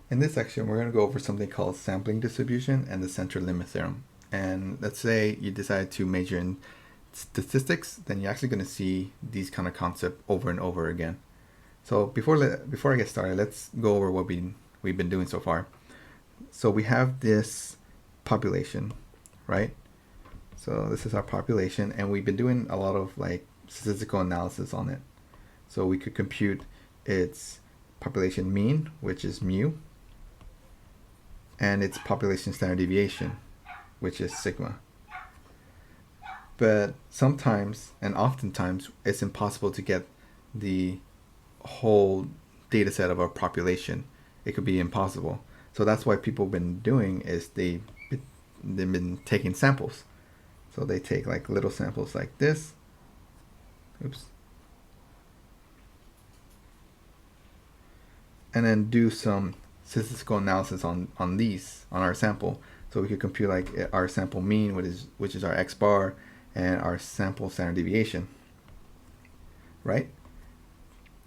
In this section, we're going to go over something called sampling distribution and the center limit theorem. And let's say you decide to major in statistics, then you're actually going to see these kind of concepts over and over again. So before I get started, let's go over what we've been doing so far. So we have this population, right? So this is our population, and we've been doing a lot of like statistical analysis on it. So we could compute its population mean, which is mu, and its population standard deviation, which is sigma. But sometimes, and oftentimes, it's impossible to get the whole data set of our population. It could be impossible. So that's why people have been doing is they've been taking samples. So they take like little samples like this. Oops. And then do some statistical analysis on our sample. So we could compute like our sample mean, which is our x bar, and our sample standard deviation, right?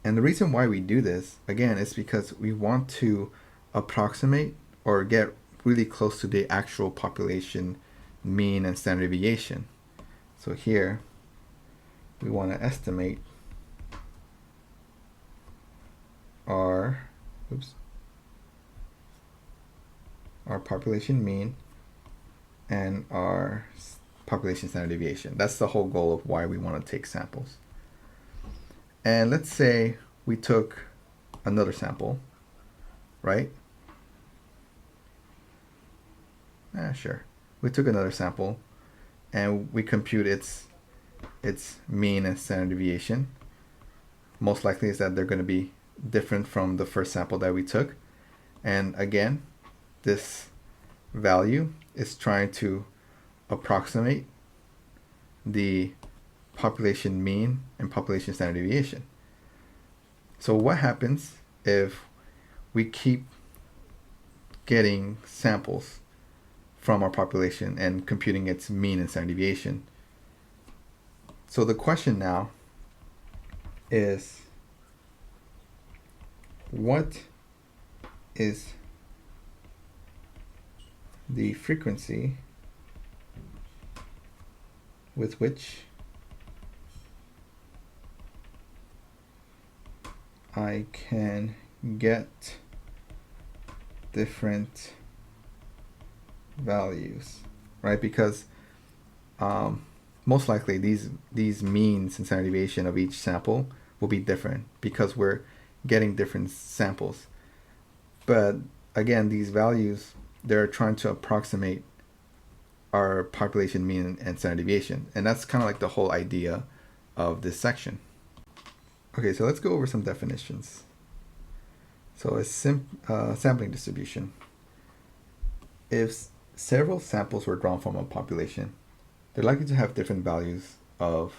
And the reason why we do this, again, is because we want to approximate or get really close to the actual population mean and standard deviation. So here, we want to estimate our population mean and our population standard deviation. That's the whole goal of why we want to take samples. And let's say we took another sample, right? Sure. We took another sample and we compute its mean and standard deviation. Most likely is that they're going to be different from the first sample that we took. And again, this value is trying to approximate the population mean and population standard deviation. So what happens if we keep getting samples from our population and computing its mean and standard deviation? So the question now is, what is the frequency with which I can get different values, right? Because most likely these means and standard deviation of each sample will be different because we're getting different samples. But again, these values, they're trying to approximate our population mean and standard deviation. And that's kind of like the whole idea of this section. Okay, so let's go over some definitions. So a sampling distribution. If several samples were drawn from a population, they're likely to have different values of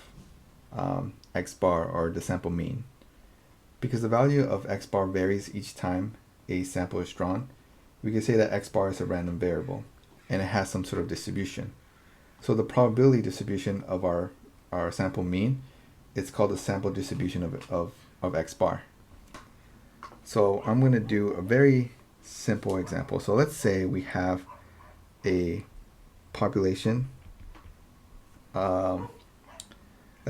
x bar, or the sample mean. Because the value of x bar varies each time a sample is drawn, we can say that x bar is a random variable and it has some sort of distribution. So the probability distribution of our sample mean, it's called the sample distribution of x bar. So I'm going to do a very simple example. So let's say we have a population. Let's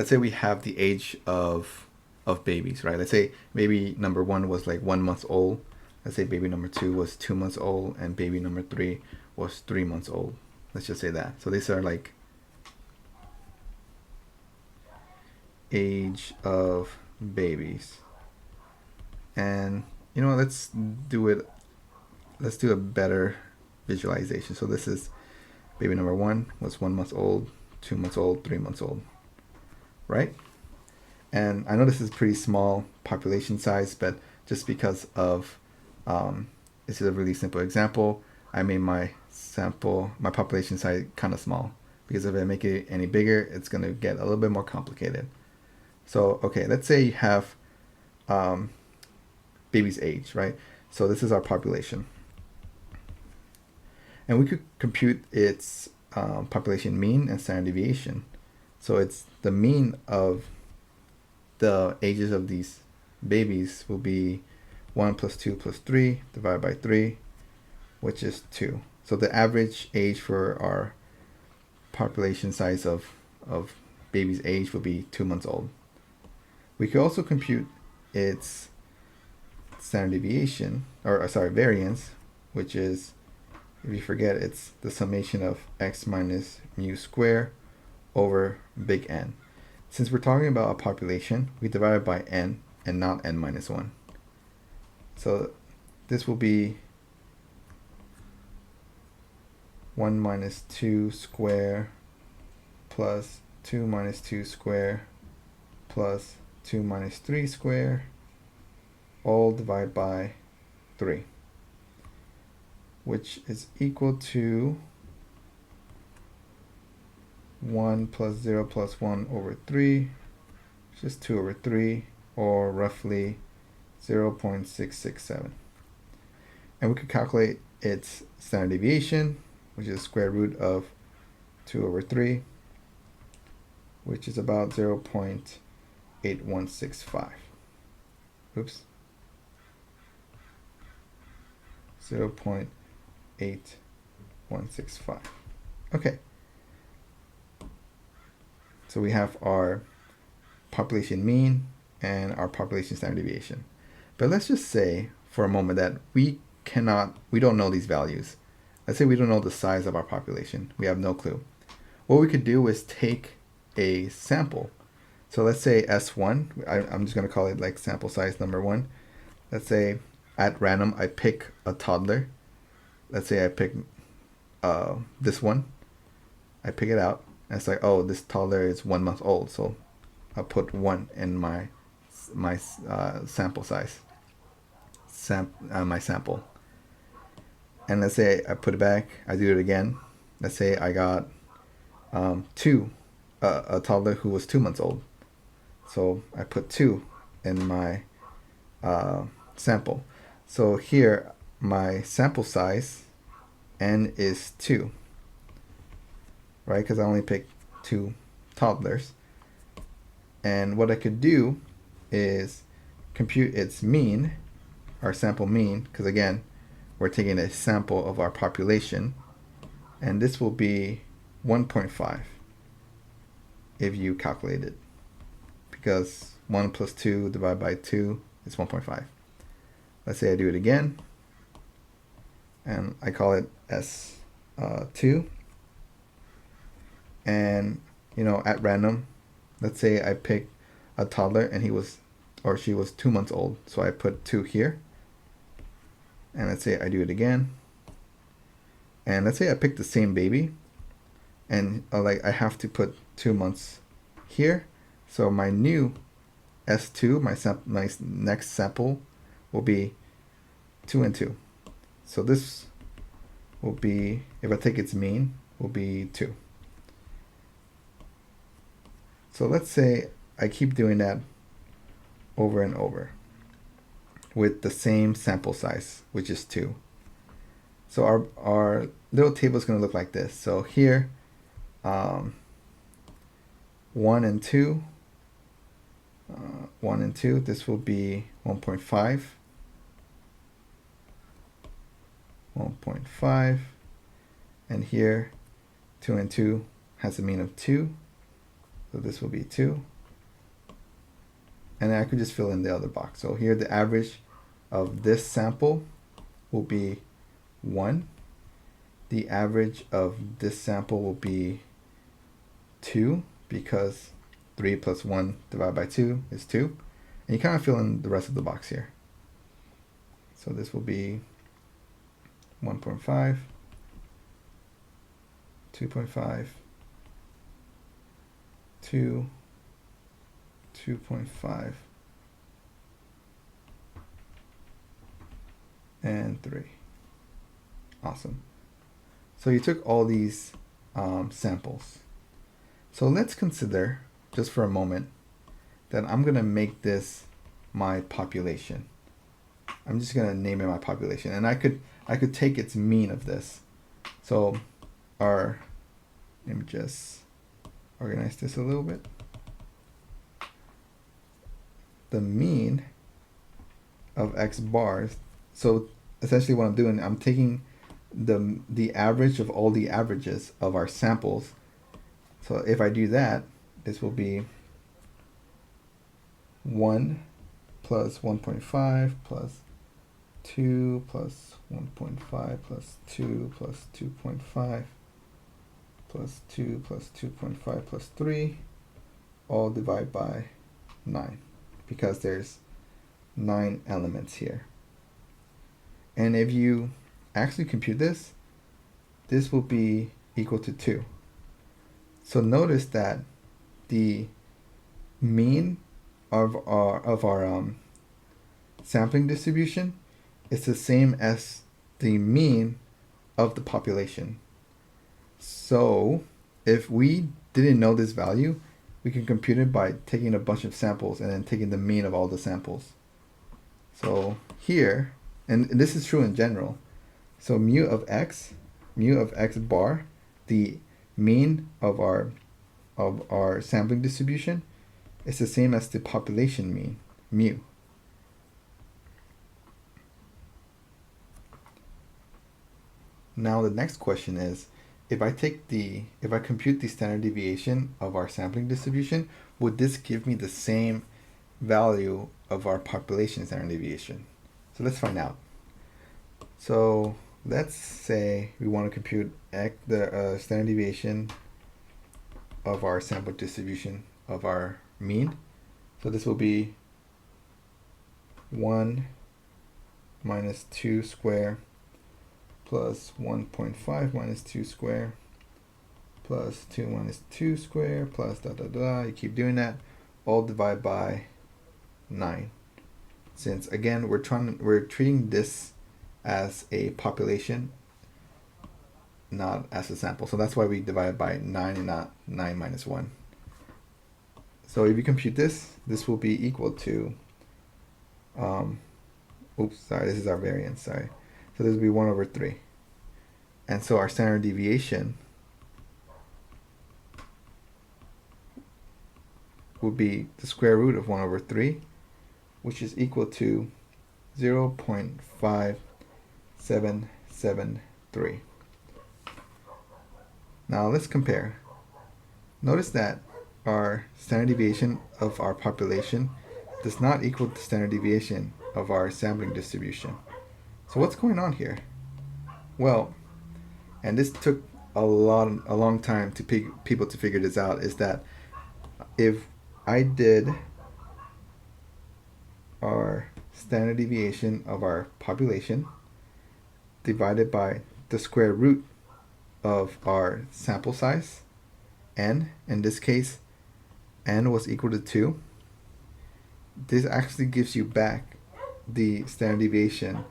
say we have the age of babies, right? Let's say baby number 1 was like 1 month old. Let's say baby number 2 was 2 months old, and baby number 3 was 3 months old. Let's just say that. So these are like age of babies. And you know, let's do a better visualization. So this is baby number 1 was 1 month old, 2 months old, 3 months old, right? And I know this is pretty small population size, but just because of this is a really simple example, I made my population size kind of small, because if I make it any bigger, it's going to get a little bit more complicated. So, okay, let's say you have baby's age, right? So this is our population. And we could compute its population mean and standard deviation. So it's the mean of the ages of these babies will be 1 plus 2 plus 3 divided by 3, which is 2. So the average age for our population size of baby's age will be 2 months old. We could also compute its standard deviation, or sorry, variance, which is, if you forget, it's the summation of x minus mu square over big N. Since we're talking about a population, we divide it by n and not n minus 1. So this will be 1 minus 2 square plus 2 minus 2 square plus 2 minus 3 square, all divided by 3, which is equal to 1 plus 0 plus 1 over 3, which is 2 over 3, or roughly 0.667. And we could calculate its standard deviation, which is square root of 2 over 3, which is about 0.8165. Oops. 0.8165. Okay. So we have our population mean and our population standard deviation. But let's just say for a moment that we don't know these values. Let's say we don't know the size of our population. We have no clue. What we could do is take a sample. So let's say S1, I'm just going to call it like sample size number 1. Let's say at random I pick a toddler. Let's say I pick this one. I pick it out. And it's like, oh, this toddler is 1 month old. So I'll put 1 in my sample size. My sample. And let's say I put it back. I do it again. Let's say I got a toddler who was 2 months old. So I put 2 in my sample. So here my sample size n is 2, right? Because I only picked 2 toddlers. And what I could do is compute its mean, our sample mean, because again, we're taking a sample of our population, and this will be 1.5 if you calculate it, because 1 plus 2 divided by 2 is 1.5. Let's say I do it again, and I call it S2, and at random, let's say I pick a toddler and he was or she was 2 months old, so I put 2 here. And let's say I do it again, and let's say I pick the same baby, and I have to put 2 months here. So my new S2, my next sample, will be 2 and 2. So this will be, if I take its mean, will be 2. So let's say I keep doing that over and over with the same sample size, which is 2. So our little table is going to look like this. So here, 1 and 2, 1 and 2, this will be 1.5, 1.5, and here 2 and 2 has a mean of 2, so this will be 2. And then I could just fill in the other box. So here the average of this sample will be 1. The average of this sample will be 2, because 3 plus 1 divided by 2 is 2. And you kind of fill in the rest of the box here. So this will be 1.5, 2.5, 2, 2.5, and 3. Awesome. So you took all these samples. So let's consider, just for a moment, that I'm going to make this my population. I'm just going to name it my population. And I could take its mean of this. So let me just organize this a little bit. The mean of x bars. So essentially what I'm doing, I'm taking the average of all the averages of our samples. So if I do that, this will be 1 plus 1.5 plus 2 plus 1.5 plus 2 plus 2.5 plus 2 plus 2.5 plus 3, all divided by 9, because there's 9 elements here. And if you actually compute this, this will be equal to 2. So notice that the mean of our sampling distribution is the same as the mean of the population. So if we didn't know this value, we can compute it by taking a bunch of samples and then taking the mean of all the samples. So here, and this is true in general, so mu of x bar, the mean of our sampling distribution, is the same as the population mean, mu. Now the next question is, if I compute the standard deviation of our sampling distribution, would this give me the same value of our population standard deviation? So let's find out. So let's say we want to compute the standard deviation of our sample distribution of our mean. So this will be 1 minus 2 square plus 1.5 minus 2 square plus 2 minus 2 square plus da da da. You keep doing that, all divided by 9. Since again we're treating this as a population, not as a sample. So that's why we divide by 9 and not 9 minus 1. So if you compute this, this will be equal to, oops, sorry, this is our variance, sorry. So this will be 1 over 3. And so our standard deviation will be the square root of 1 over 3, which is equal to 0.5773. Now let's compare. Notice that our standard deviation of our population does not equal the standard deviation of our sampling distribution. So what's going on here? Well, and this took a long time to people to figure this out, is that if I did our standard deviation of our population divided by the square root of our sample size, n, in this case n was equal to 2, this actually gives you back the standard deviation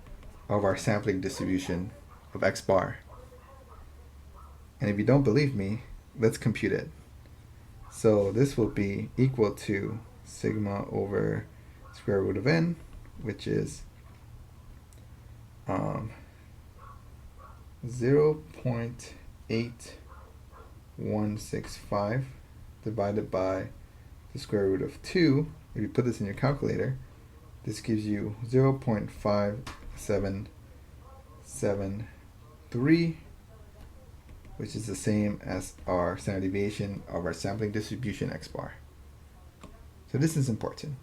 of our sampling distribution of x bar. And if you don't believe me, let's compute it. So this will be equal to sigma over square root of n, which is 0.8165 divided by the square root of 2. If you put this in your calculator, this gives you 0.5773, which is the same as our standard deviation of our sampling distribution x bar. So this is important.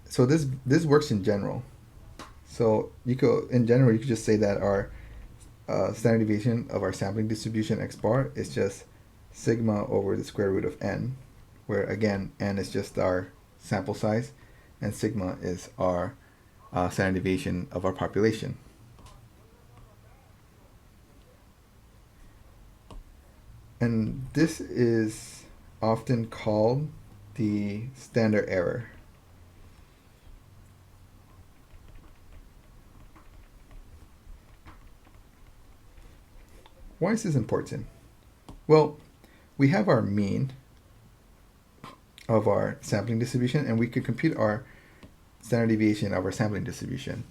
So this works in general. So you could just say that our standard deviation of our sampling distribution x bar is just sigma over the square root of n, where again n is just our sample size and sigma is our standard deviation of our population. And this is often called the standard error. Why is this important? Well, we have our mean of our sampling distribution, and we could compute our standard deviation of our sampling distribution.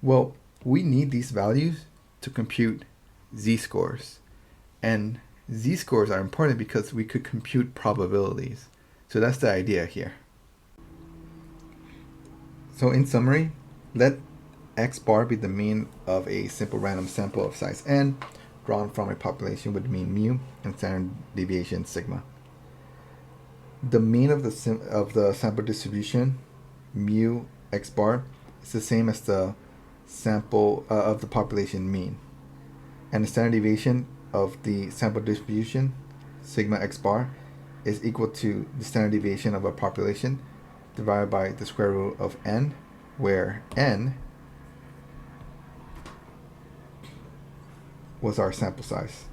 Well, we need these values to compute z-scores. And z-scores are important because we could compute probabilities. So that's the idea here. So in summary, let x bar be the mean of a simple random sample of size n drawn from a population with mean mu and standard deviation sigma. The mean of the sample distribution mu x bar is the same as the sample of the population mean, and the standard deviation of the sample distribution sigma x bar is equal to the standard deviation of a population divided by the square root of n, where n was our sample size.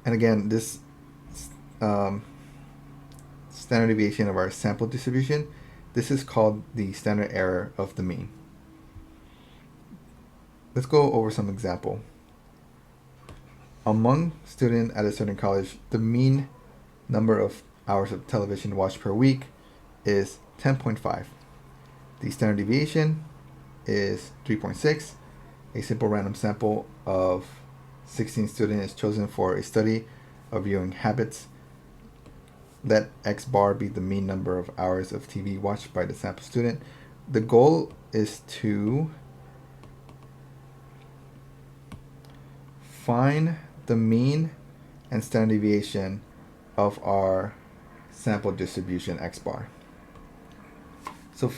And again, this standard deviation of our sample distribution, this is called the standard error of the mean. Let's go over some example. Among students at a certain college, the mean number of hours of television watched per week is 10.5. The standard deviation is 3.6. A simple random sample of 16 students is chosen for a study of viewing habits. Let x bar be the mean number of hours of TV watched by the sample student. The goal is to find the mean and standard deviation of our sample distribution x bar. So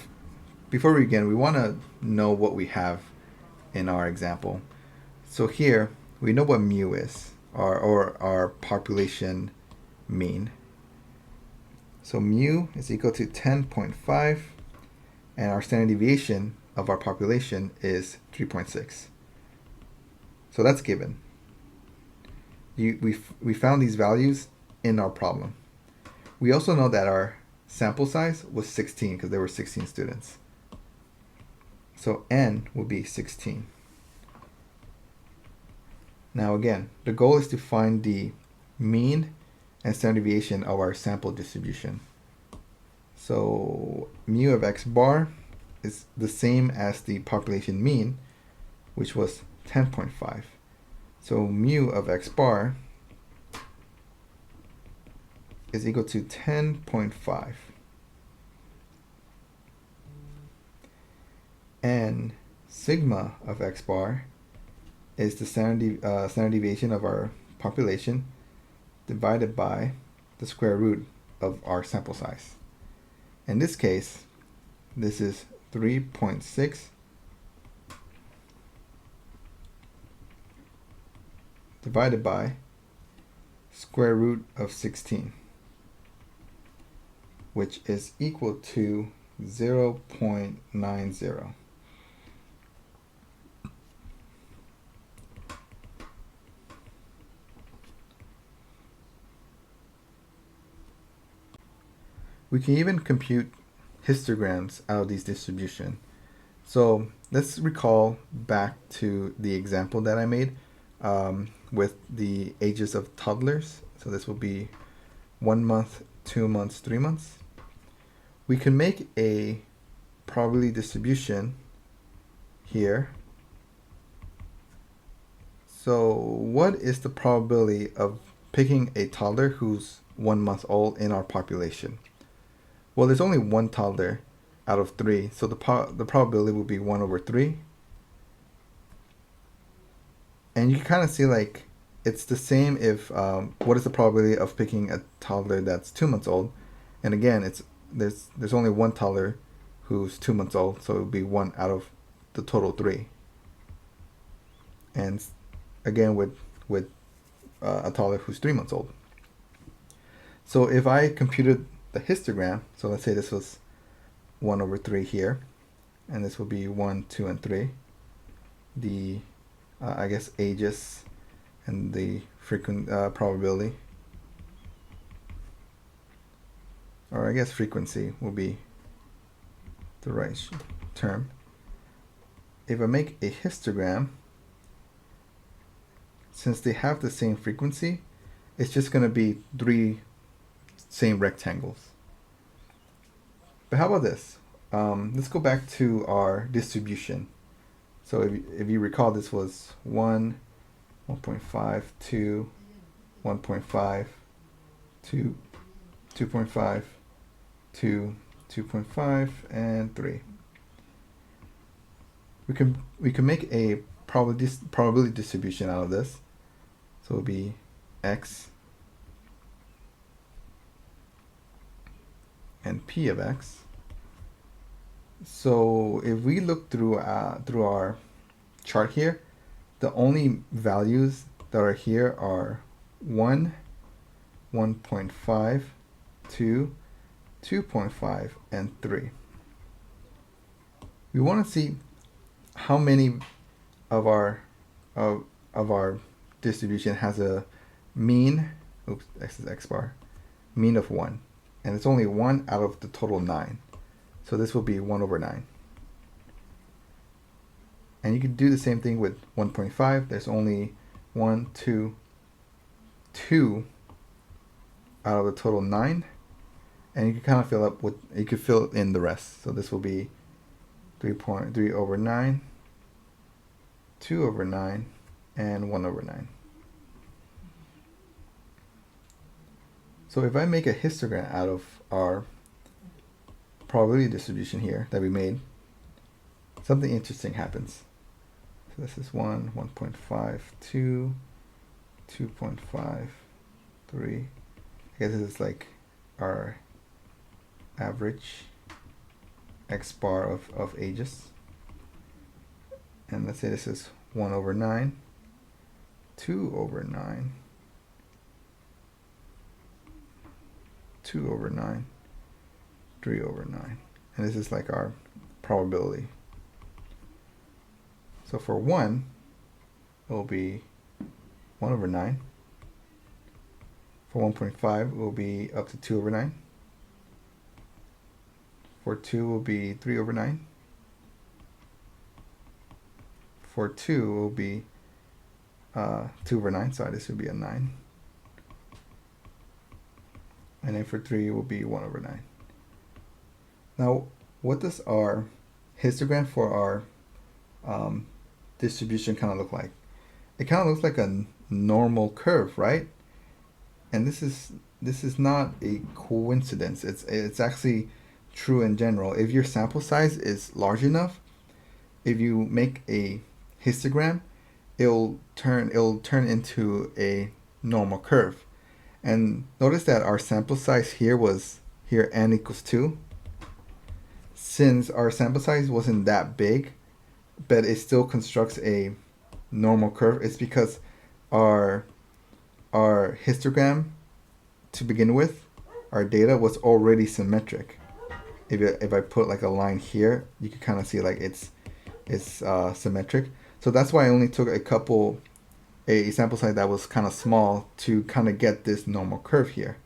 before we begin, we want to know what we have in our example. So here we know what mu is, or our population mean. So mu is equal to 10.5, and our standard deviation of our population is 3.6. So that's given. We found these values in our problem. We also know that our sample size was 16 because there were 16 students. So n will be 16. Now again, the goal is to find the mean and standard deviation of our sample distribution. So mu of x bar is the same as the population mean, which was 10.5. So mu of x bar is equal to 10.5. And sigma of x bar is the standard deviation of our population divided by the square root of our sample size. In this case, this is 3.6 divided by square root of 16, which is equal to 0.90. We can even compute histograms out of these distributions. So let's recall back to the example that I made with the ages of toddlers. So this will be 1 month, 2 months, 3 months. We can make a probability distribution here. So what is the probability of picking a toddler who's 1 month old in our population? Well, there's only one toddler out of 3, so the probability will be 1 over 3. And you can kind of see like it's the same if what is the probability of picking a toddler that's 2 months old? And again, there's only one toddler who's 2 months old, so it would be 1 out of the total 3. And again with a toddler who's 3 months old. So if I computed the histogram, so let's say this was 1 over 3 here, and this will be 1, 2, and 3. The I guess ages and the frequent probability, or I guess frequency will be the right term. If I make a histogram, since they have the same frequency, it's just going to be 3 same rectangles. But how about this? Let's go back to our distribution. So if you recall, this was 1, 1.5, 2, 1.5, 2, 2.5, 2, 2.5, and 3. We can make a probability distribution out of this. So it would be x and p of x. So if we look through our chart here, the only values that are here are 1, 1.5, 2, 2.5, and 3. We want to see how many of our distribution has a mean, x is x bar, mean of 1. And it's only 1 out of the total 9. So this will be 1 over 9. And you can do the same thing with 1.5. There's only 1, 2 out of the total 9. And you can kind of fill in the rest. So this will be 3.3 over 9, 2 over 9, and 1 over 9. So if I make a histogram out of our probability distribution here that we made, something interesting happens. So this is 1, 1.5, 2, 2.5, 3. I guess this is like our average x bar of ages. And let's say this is 1 over 9, 2 over 9, 2 over 9, 3 over 9. And this is like our probability. So for 1, it will be 1 over 9. For 1.5, it will be up to 2 over 9. For 2, it will be 3 over 9. For 2, it will be 2 over 9, so this would be a 9. And then for 3, it will be 1 over 9. Now, what does our histogram for our distribution kind of look like? It kind of looks like a normal curve, right? And this is not a coincidence. It's actually true in general. If your sample size is large enough, if you make a histogram, it'll turn into a normal curve. And notice that our sample size here was n equals 2. Since our sample size wasn't that big, but it still constructs a normal curve, it's because our histogram to begin with, our data was already symmetric. If I put like a line here, you can kind of see like it's symmetric. So that's why I only took a sample size that was kind of small to kind of get this normal curve here.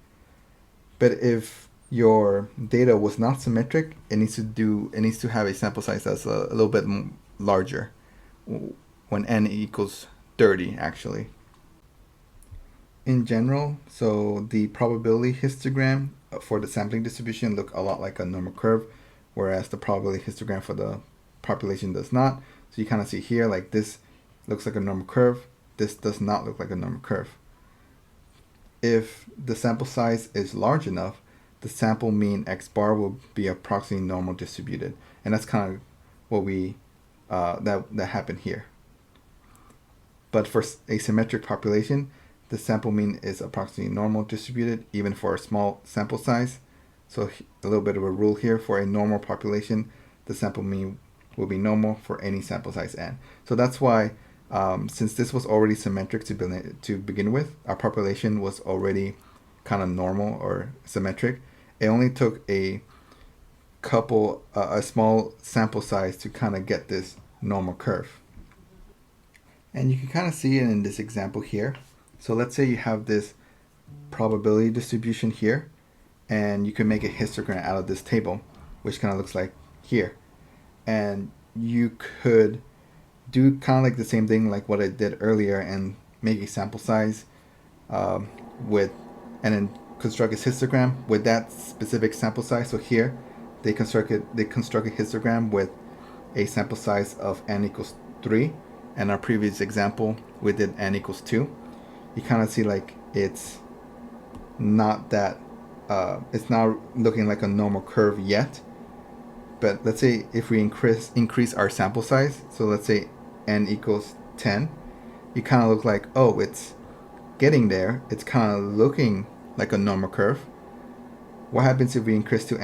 But if your data was not symmetric, it needs to have a sample size that's a little bit larger, when n equals 30 actually. In general, so the probability histogram for the sampling distribution look a lot like a normal curve, whereas the probability histogram for the population does not. So you kind of see here, like this looks like a normal curve. This does not look like a normal curve. If the sample size is large enough, the sample mean x bar will be approximately normal distributed. And that's kind of what we, that happened here. But for a symmetric population, the sample mean is approximately normal distributed, even for a small sample size. So a little bit of a rule here: for a normal population, the sample mean will be normal for any sample size n. So that's why, since this was already symmetric to begin with, our population was already kind of normal or symmetric. It only took a small sample size to kind of get this normal curve. And you can kind of see it in this example here. So let's say you have this probability distribution here, and you can make a histogram out of this table, which kind of looks like here. And you could do kind of like the same thing like what I did earlier and make a sample size and then construct a histogram with that specific sample size. So here they construct a histogram with a sample size of n equals 3. And our previous example, we did n equals 2. You kind of see like it's not that it's not looking like a normal curve yet. But let's say if we increase our sample size, so let's say n equals 10, you kind of look like, oh, it's getting there. It's kind of looking like a normal curve. What happens if we increase it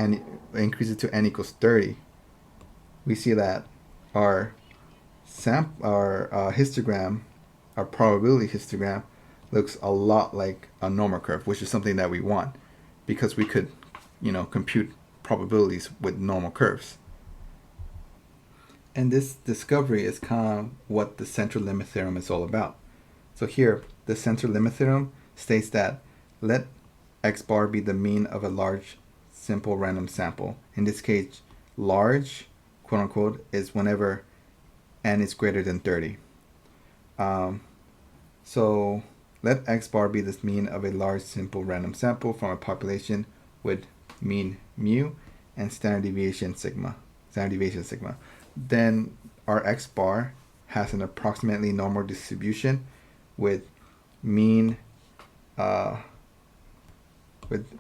to n equals 30? We see that our histogram, our probability histogram, looks a lot like a normal curve, which is something that we want because we could, compute probabilities with normal curves. And this discovery is kind of what the central limit theorem is all about. So here, the central limit theorem states that let x bar be the mean of a large, simple random sample. In this case, large, quote unquote, is whenever n is greater than 30. So let x bar be the mean of a large, simple random sample from a population with mean mu and standard deviation sigma. Then our x bar has an approximately normal distribution with mean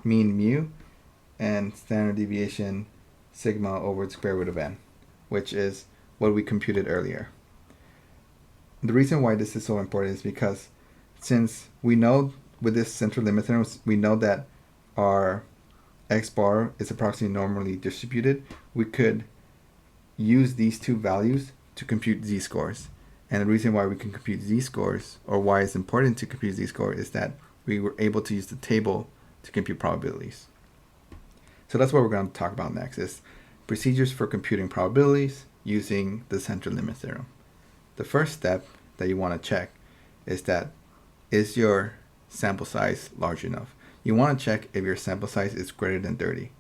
mu and standard deviation sigma over the square root of n, which is what we computed earlier. The reason why this is so important is because since we know with this central limit theorem, we know that our x bar is approximately normally distributed, we could use these two values to compute z-scores. And the reason why we can compute z-scores, or why it's important to compute z-score, is that we were able to use the table to compute probabilities. So that's what we're going to talk about next, is procedures for computing probabilities using the central limit theorem. The first step that you want to check is that, is your sample size large enough? You want to check if your sample size is greater than 30.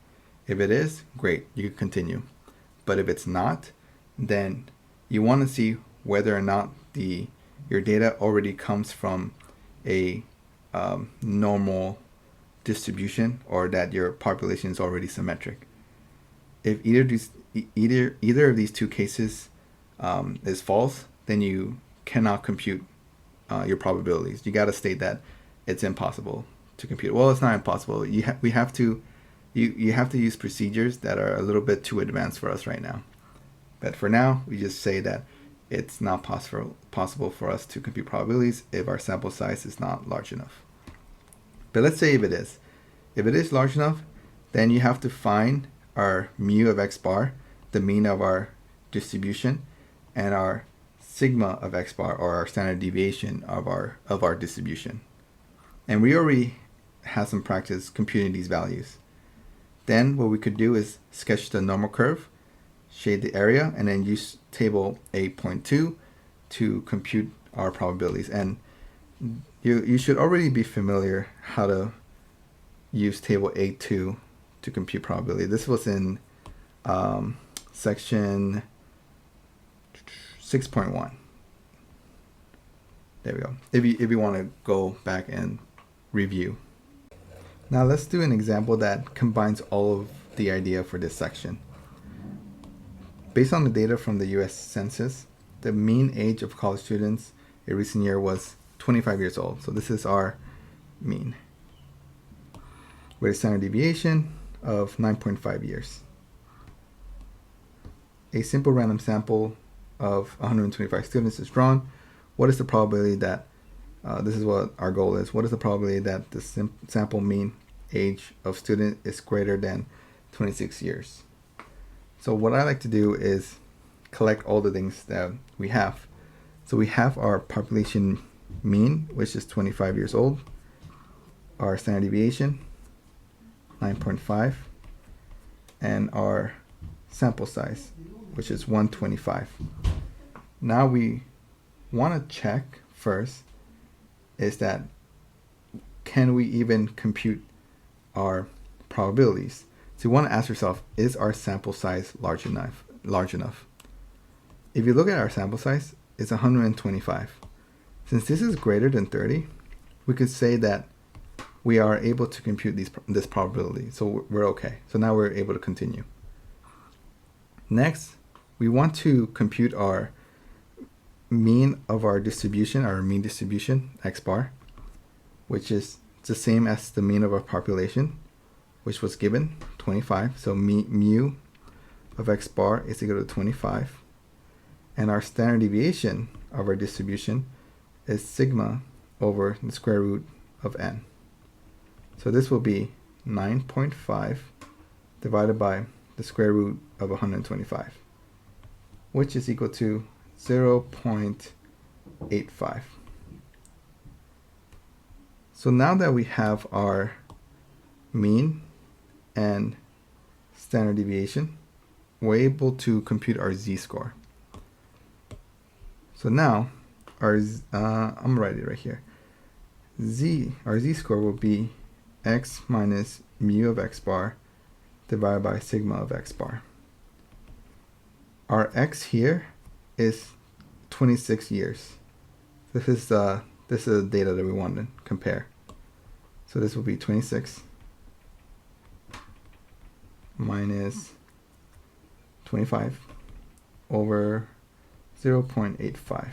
If it is, great, you can continue. But if it's not, then you want to see whether or not your data already comes from a normal distribution, or that your population is already symmetric. If either of these two cases is false, then you cannot compute your probabilities. You got to state that it's impossible to compute. Well, it's not impossible. You have to use procedures that are a little bit too advanced for us right now. But for now, we just say that it's not possible for us to compute probabilities if our sample size is not large enough. But let's say if it is. If it is large enough, then you have to find our mu of x bar, the mean of our distribution, and our sigma of x bar, or our standard deviation of our distribution. And we already had some practice computing these values. Then what we could do is sketch the normal curve, shade the area, and then use table 8.2 to compute our probabilities. And you should already be familiar how to use table 8.2 to compute probability. This was in section 6.1. There we go. If you want to go back and review. Now let's do an example that combines all of the idea for this section. Based on the data from the US Census, the mean age of college students a recent year was 25 years old. So this is our mean, with a standard deviation of 9.5 years. A simple random sample of 125 students is drawn. What is the probability that, this is what our goal is, what is the probability that the sample mean age of student is greater than 26 years? So what I like to do is collect all the things that we have. So we have our population mean, which is 25 years old, our standard deviation, 9.5, and our sample size, which is 125. Now we want to check first is that, can we even compute our probabilities? So you want to ask yourself, is our sample size large enough? If you look at our sample size, it's 125. Since this is greater than 30, we could say that we are able to compute this probability. So we're okay. So now we're able to continue. Next, we want to compute our mean of our distribution, our mean distribution, x bar, which is the same as the mean of our population. which was given, 25. So mu of x bar is equal to 25. And our standard deviation of our distribution is sigma over the square root of n. So this will be 9.5 divided by the square root of 125, which is equal to 0.85. So now that we have our mean and standard deviation, we're able to compute our z-score. So now our I'm writing it right here. Our z-score will be x minus mu of x bar divided by sigma of x bar. Our x here is 26 years. This is the data that we want to compare. So this will be 26 minus 25 over 0.85.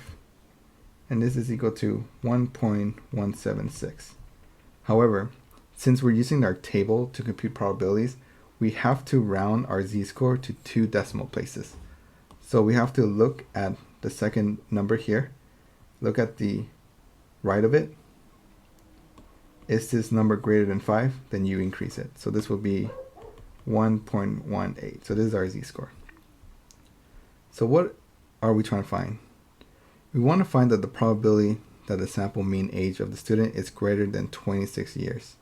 And this is equal to 1.176. However, since we're using our table to compute probabilities, we have to round our z-score to 2 decimal places. So we have to look at the second number here, look at the right of it. Is this number greater than 5? Then you increase it. So this will be 1.18. So this is our z-score. So what are we trying to find? We want to find that the probability that the sample mean age of the student is greater than 26 years.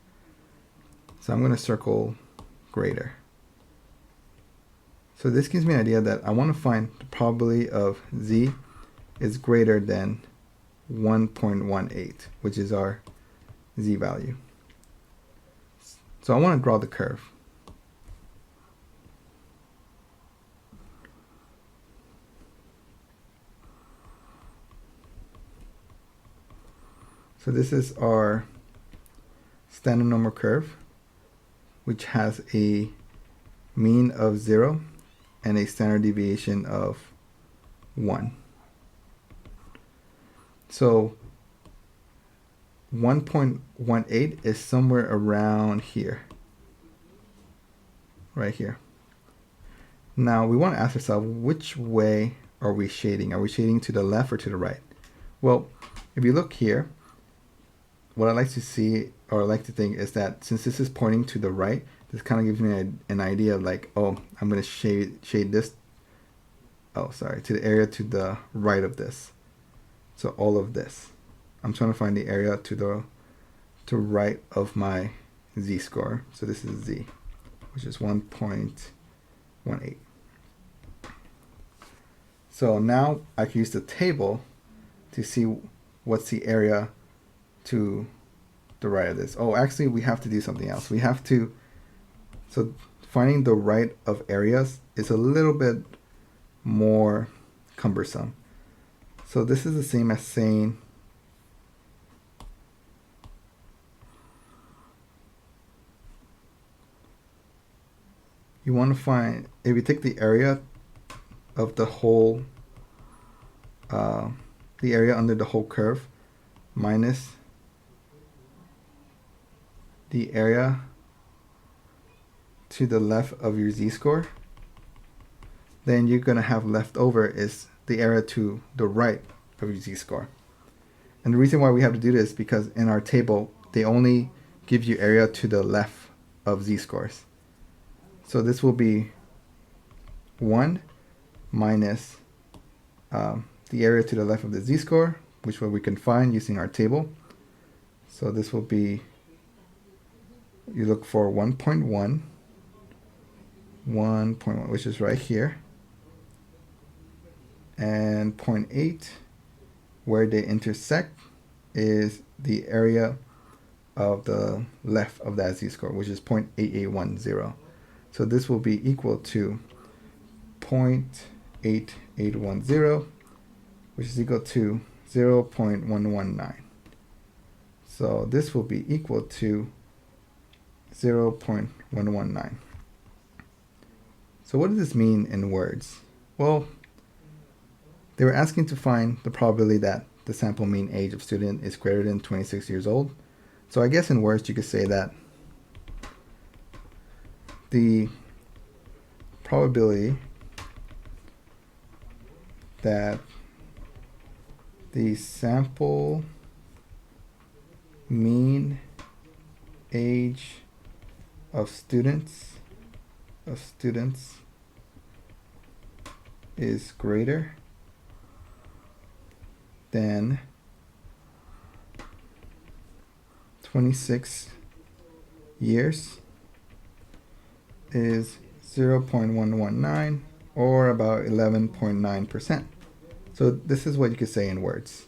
So I'm going to circle greater. So this gives me an idea that I want to find the probability of z is greater than 1.18, which is our z value. So I want to draw the curve. So this is our standard normal curve, which has a mean of 0 and a standard deviation of 1. So 1.18 is somewhere around here, right here. Now we want to ask ourselves, which way are we shading? Are we shading to the left or to the right? Well, if you look here, what I like to see, or I like to think, is that since this is pointing to the right, this kind of gives me an idea of like, oh, I'm going to shade this, to the area to the right of this. So all of this. I'm trying to find the area to the right of my z-score. So this is z, which is 1.18. So now I can use the table to see what's the area to the right of this. Oh, actually we have to do something else. We have to, so finding the right of areas is a little bit more cumbersome. So this is the same as saying you want to find, if you take the area of the whole, the area under the whole curve minus the area to the left of your z-score, then you're going to have left over is the area to the right of your z-score. And the reason why we have to do this is because in our table, they only give you area to the left of z-scores. So this will be 1 minus the area to the left of the z-score, which we can find using our table. So this will be, you look for 1.1, which is right here, and 0.8, where they intersect, is the area of the left of that z-score, which is 0.8810. So this will be equal to 0.8810, which is equal to 0.119. So this will be equal to 0.119. So what does this mean in words? Well, they were asking to find the probability that the sample mean age of student is greater than 26 years old. So I guess in words you could say that the probability that the sample mean age of students is greater than 26 years is 0.119, or about 11.9%. So this is what you could say in words.